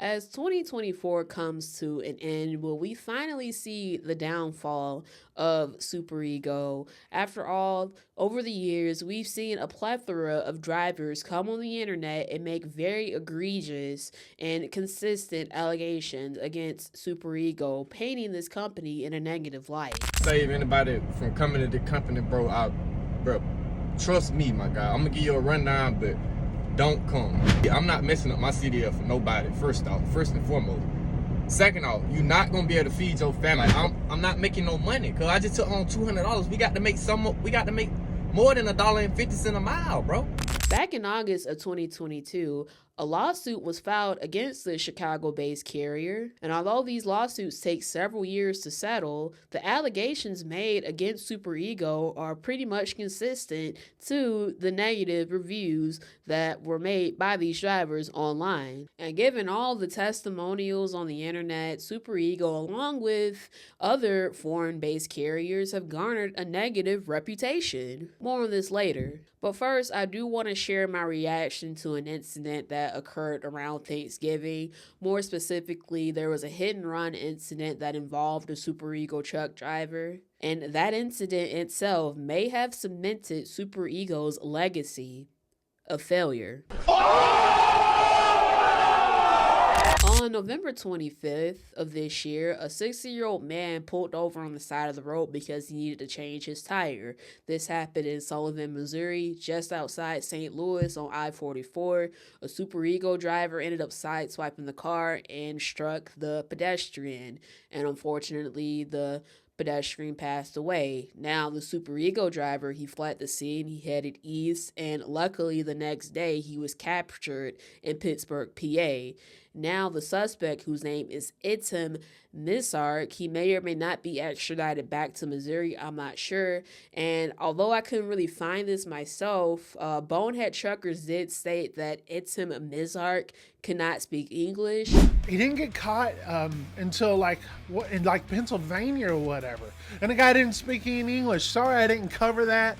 As 2024 comes to an end, will we finally see the downfall of SuperEGO? After all, over the years, we've seen a plethora of drivers come on the internet and make very egregious and consistent allegations against SuperEGO, painting this company in a negative light. Save anybody from coming to the company, bro, trust me, my guy. I'm gonna give you a rundown, but don't come. I'm not messing up my CDL for nobody, first and foremost. Second off, you're not gonna be able to feed your family. I'm not making no money, cause I just took on $200. We got to make more than $1.50 a mile, bro. Back in August of 2022, a lawsuit was filed against the Chicago-based carrier, and although these lawsuits take several years to settle, the allegations made against SuperEGO are pretty much consistent to the negative reviews that were made by these drivers online. And given all the testimonials on the internet, SuperEGO, along with other foreign-based carriers, have garnered a negative reputation. More on this later. But first, I do want to share my reaction to an incident that occurred around Thanksgiving. More specifically, there was a hit and run incident that involved a SuperEGO truck driver. And that incident itself may have cemented SuperEGO's legacy of failure. On November 25th of this year, a 60-year-old man pulled over on the side of the road because he needed to change his tire. This happened in Sullivan, Missouri, just outside St. Louis on I-44. A SuperEGO driver ended up sideswiping the car and struck the pedestrian. And unfortunately, the pedestrian passed away. Now, the SuperEGO driver, he fled the scene, he headed east, and luckily the next day he was captured in Pittsburgh, PA. Now, the suspect, whose name is Item Mizark, he may or may not be extradited back to Missouri, I'm not sure. And although I couldn't really find this myself, Bonehead Truckers did state that Item Mizark cannot speak English. He didn't get caught until in Pennsylvania or whatever, and the guy didn't speak any English. Sorry, I didn't cover that.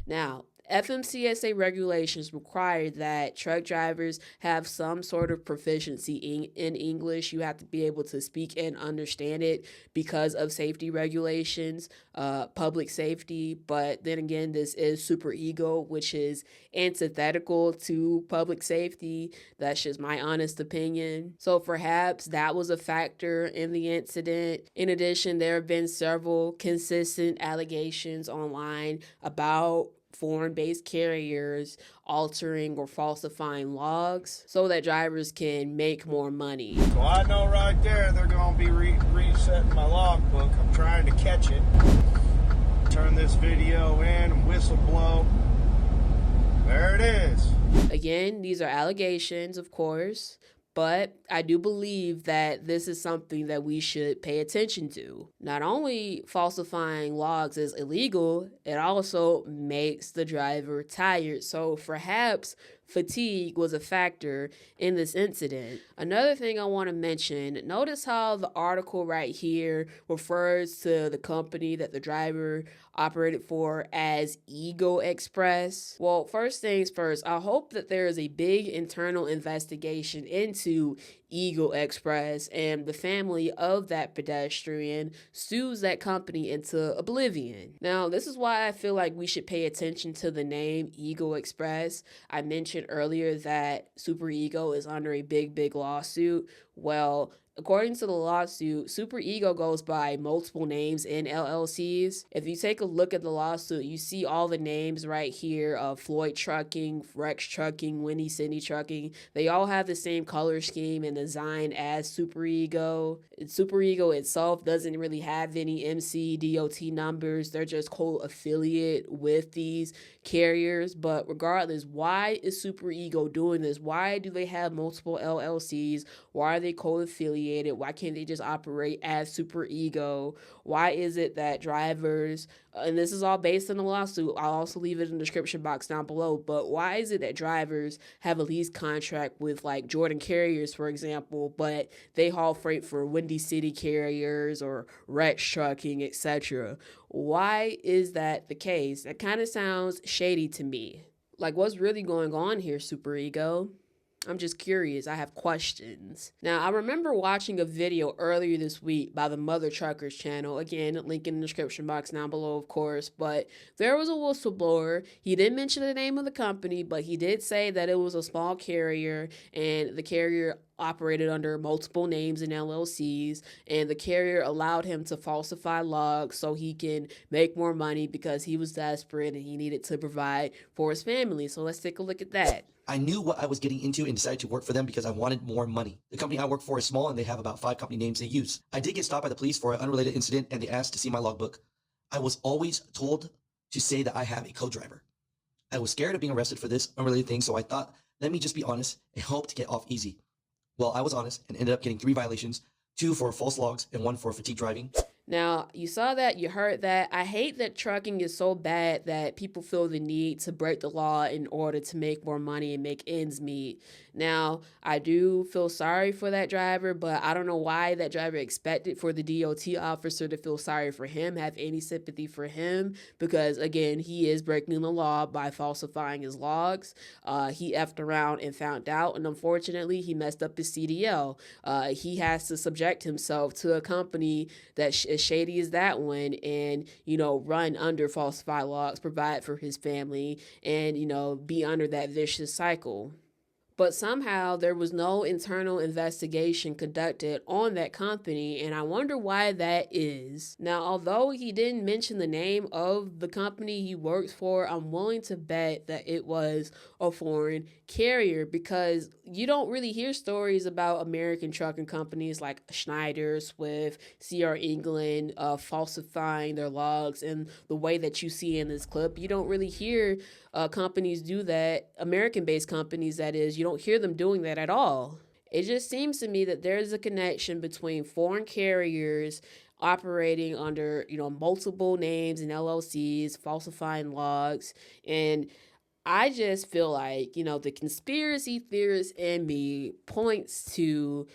Now, FMCSA regulations require that truck drivers have some sort of proficiency in English. You have to be able to speak and understand it because of safety regulations, public safety. But then again, this is SuperEGO, which is antithetical to public safety. That's just my honest opinion. So perhaps that was a factor in the incident. In addition, there have been several consistent allegations online about foreign-based carriers altering or falsifying logs so that drivers can make more money. So I know right there they're going to be resetting my logbook. I'm trying to catch it. Turn this video in and whistle blow. There it is. Again, these are allegations, of course, but I do believe that this is something that we should pay attention to. Not only falsifying logs is illegal, it also makes the driver tired. So perhaps fatigue was a factor in this incident. Another thing I want to mention, notice how the article right here refers to the company that the driver operated for as Ego Express. Well, first things first, I hope that there is a big internal investigation into Ego Express and the family of that pedestrian sues that company into oblivion. Now, this is why I feel like we should pay attention to the name Ego Express. I mentioned earlier that SuperEGO is under a big lawsuit. Well, according to the lawsuit, SuperEGO goes by multiple names in LLCs. If you take a look at the lawsuit, you see all the names right here of Floyd Trucking, Rex Trucking, Windy City Trucking. They all have the same color scheme and design as SuperEGO. SuperEGO itself doesn't really have any MC/DOT numbers. They're just co-affiliate with these carriers. But regardless, why is SuperEGO doing this? Why do they have multiple LLCs? Why are they co-affiliated? Why can't they just operate as SuperEGO? Why is it that drivers, and this is all based on the lawsuit, I'll also leave it in the description box down below, but why is it that drivers have a lease contract with like Jordan Carriers, for example, but they haul freight for Windy City Carriers or Rex Trucking, etc.? Why is that the case? That kind of sounds shady to me. Like, what's really going on here, SuperEGO? I'm just curious. I have questions. Now, I remember watching a video earlier this week by the Mother Truckers channel. Again, link in the description box down below, of course. But there was a whistleblower. He didn't mention the name of the company, but he did say that it was a small carrier, and the carrier operated under multiple names and LLCs, and the carrier allowed him to falsify logs so he can make more money because he was desperate and he needed to provide for his family. So let's take a look at that. I knew what I was getting into and decided to work for them because I wanted more money. The company I work for is small and they have about 5 company names they use. I did get stopped by the police for an unrelated incident and they asked to see my logbook. I was always told to say that I have a co-driver. I was scared of being arrested for this unrelated thing, so I thought, let me just be honest and hope to get off easy. Well, I was honest and ended up getting 3 violations, 2 for false logs and 1 for fatigue driving. Now, you saw that, you heard that. I hate that trucking is so bad that people feel the need to break the law in order to make more money and make ends meet. Now, I do feel sorry for that driver, but I don't know why that driver expected for the DOT officer to feel sorry for him, have any sympathy for him, because again, he is breaking the law by falsifying his logs. He effed around and found out, and unfortunately, he messed up his CDL. He has to subject himself to a company that as shady as that one, and run under falsified logs, provide for his family, and be under that vicious cycle. But somehow there was no internal investigation conducted on that company, and I wonder why that is. Now, although he didn't mention the name of the company he works for, I'm willing to bet that it was a foreign carrier, because you don't really hear stories about American trucking companies like Schneider, Swift, CR England falsifying their logs in the way that you see in this clip. You don't really hear companies do that, American-based companies that is. You don't hear them doing that at all. It just seems to me that there's a connection between foreign carriers operating under, multiple names and LLCs, falsifying logs, and I just feel like, the conspiracy theorist in me points to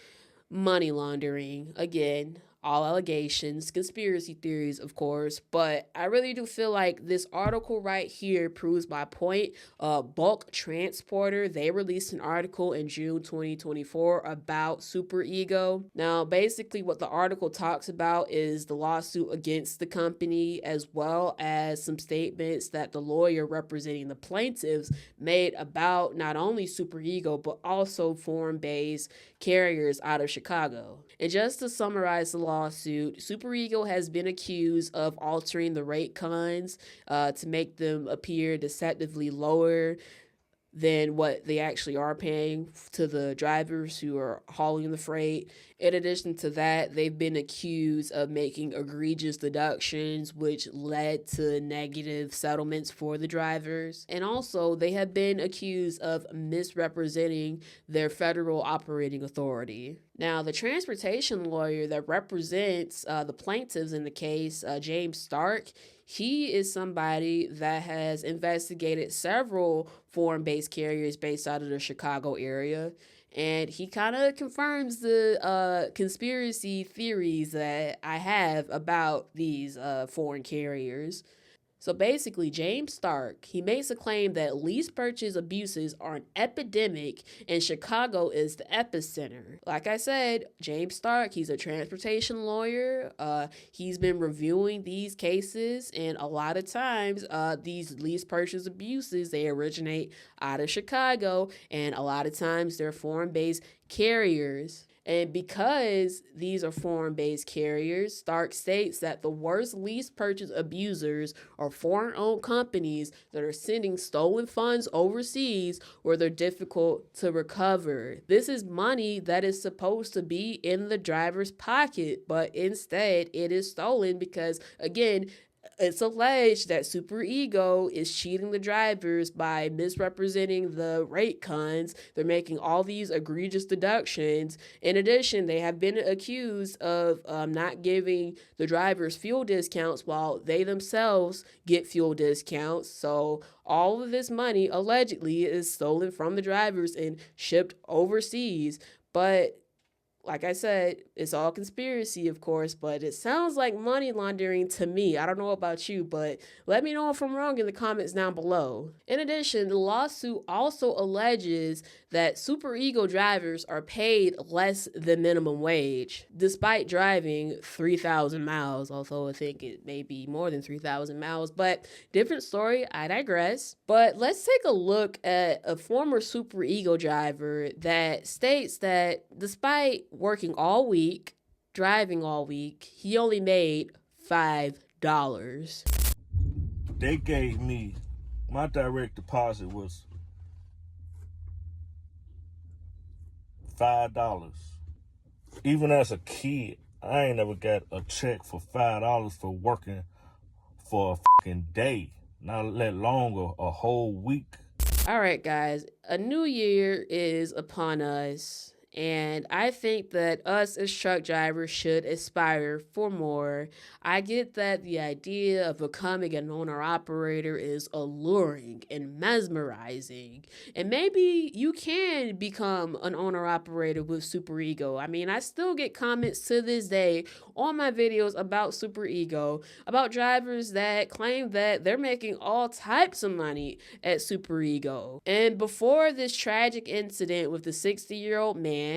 money laundering. Again, all allegations, conspiracy theories, of course, but I really do feel like this article right here proves my point. Bulk Transporter, they released an article in June 2024 about SuperEGO. Now, basically what the article talks about is the lawsuit against the company, as well as some statements that the lawyer representing the plaintiffs made about not only SuperEGO, but also foreign-based carriers out of Chicago. And just to summarize the lawsuit, SuperEGO has been accused of altering the rate cons to make them appear deceptively lower than what they actually are paying to the drivers who are hauling the freight. In addition to that, they've been accused of making egregious deductions, which led to negative settlements for the drivers. And also, they have been accused of misrepresenting their federal operating authority. Now, the transportation lawyer that represents the plaintiffs in the case, James Stark, he is somebody that has investigated several foreign-based carriers based out of the Chicago area. And he kind of confirms the conspiracy theories that I have about these foreign carriers. So basically, James Stark, he makes a claim that lease-purchase abuses are an epidemic and Chicago is the epicenter. Like I said, James Stark, he's a transportation lawyer. He's been reviewing these cases, and a lot of times these lease-purchase abuses, they originate out of Chicago, and a lot of times they're foreign-based carriers. And because these are foreign-based carriers, Stark states that the worst lease purchase abusers are foreign-owned companies that are sending stolen funds overseas where they're difficult to recover. This is money that is supposed to be in the driver's pocket, but instead it is stolen because, again, it's alleged that SuperEGO is cheating the drivers by misrepresenting the rate cons. They're making all these egregious deductions. In addition, they have been accused of not giving the drivers fuel discounts while they themselves get fuel discounts. So all of this money allegedly is stolen from the drivers and shipped overseas. But like I said, it's all conspiracy, of course, but it sounds like money laundering to me. I don't know about you, but let me know if I'm wrong in the comments down below. In addition, the lawsuit also alleges that SuperEGO drivers are paid less than minimum wage, despite driving 3,000 miles, although I think it may be more than 3,000 miles, but different story, I digress. But let's take a look at a former SuperEGO driver that states that despite working all week, driving all week, he only made $5. They gave me, my direct deposit was $5. Even as a kid, I ain't never got a check for $5 for working for a fucking day, not let alone a whole week. All right, guys, a new year is upon us, and I think that us as truck drivers should aspire for more. I get that the idea of becoming an owner-operator is alluring and mesmerizing, and maybe you can become an owner-operator with SuperEGO. I mean, I still get comments to this day on my videos about SuperEGO, about drivers that claim that they're making all types of money at SuperEGO. And before this tragic incident with the 60-year-old man,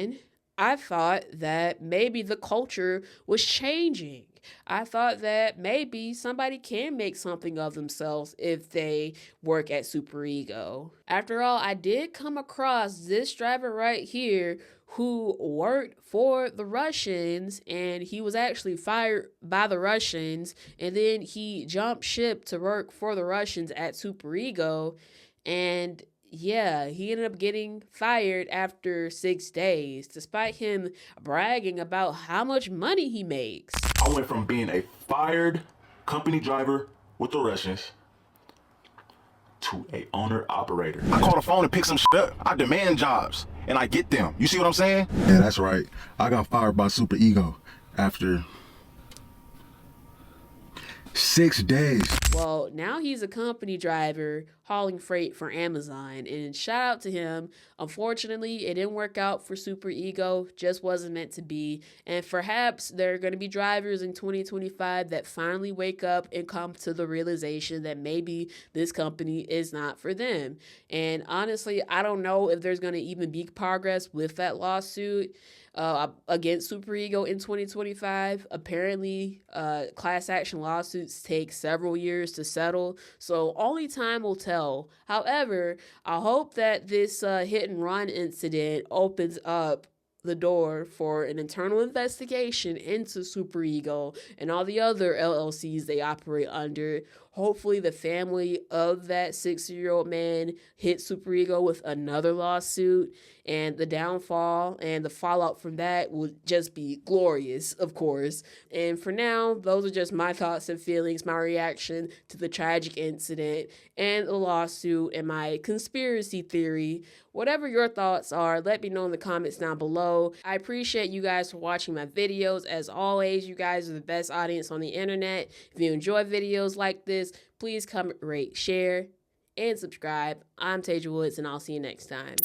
I thought that maybe the culture was changing. I thought that maybe somebody can make something of themselves if they work at SuperEGO. After all, I did come across this driver right here who worked for the Russians, and he was actually fired by the Russians, and then he jumped ship to work for the Russians at SuperEGO, and yeah, he ended up getting fired after 6 days, despite him bragging about how much money he makes. I went from being a fired company driver with the Russians to a owner-operator. I call the phone and pick some shit up. I demand jobs, and I get them. You see what I'm saying? Yeah, that's right. I got fired by SuperEGO after 6 days. Well, now he's a company driver hauling freight for Amazon, and shout out to him. Unfortunately, it didn't work out for SuperEGO, just wasn't meant to be. And perhaps there are going to be drivers in 2025 that finally wake up and come to the realization that maybe this company is not for them. And honestly, I don't know if there's going to even be progress with that lawsuit against SuperEGO in 2025. Apparently, class action lawsuits take several years to settle, so only time will tell. However, I hope that this hit and run incident opens up the door for an internal investigation into SuperEGO and all the other LLCs they operate under. Hopefully the family of that 60-year-old man hit SuperEGO with another lawsuit, and the downfall and the fallout from that would just be glorious, of course. And for now, those are just my thoughts and feelings, my reaction to the tragic incident and the lawsuit and my conspiracy theory. Whatever your thoughts are, let me know in the comments down below. I appreciate you guys for watching my videos. As always, you guys are the best audience on the internet. If you enjoy videos like this, please comment, rate, share, and subscribe. I'm Tasia Woods, and I'll see you next time.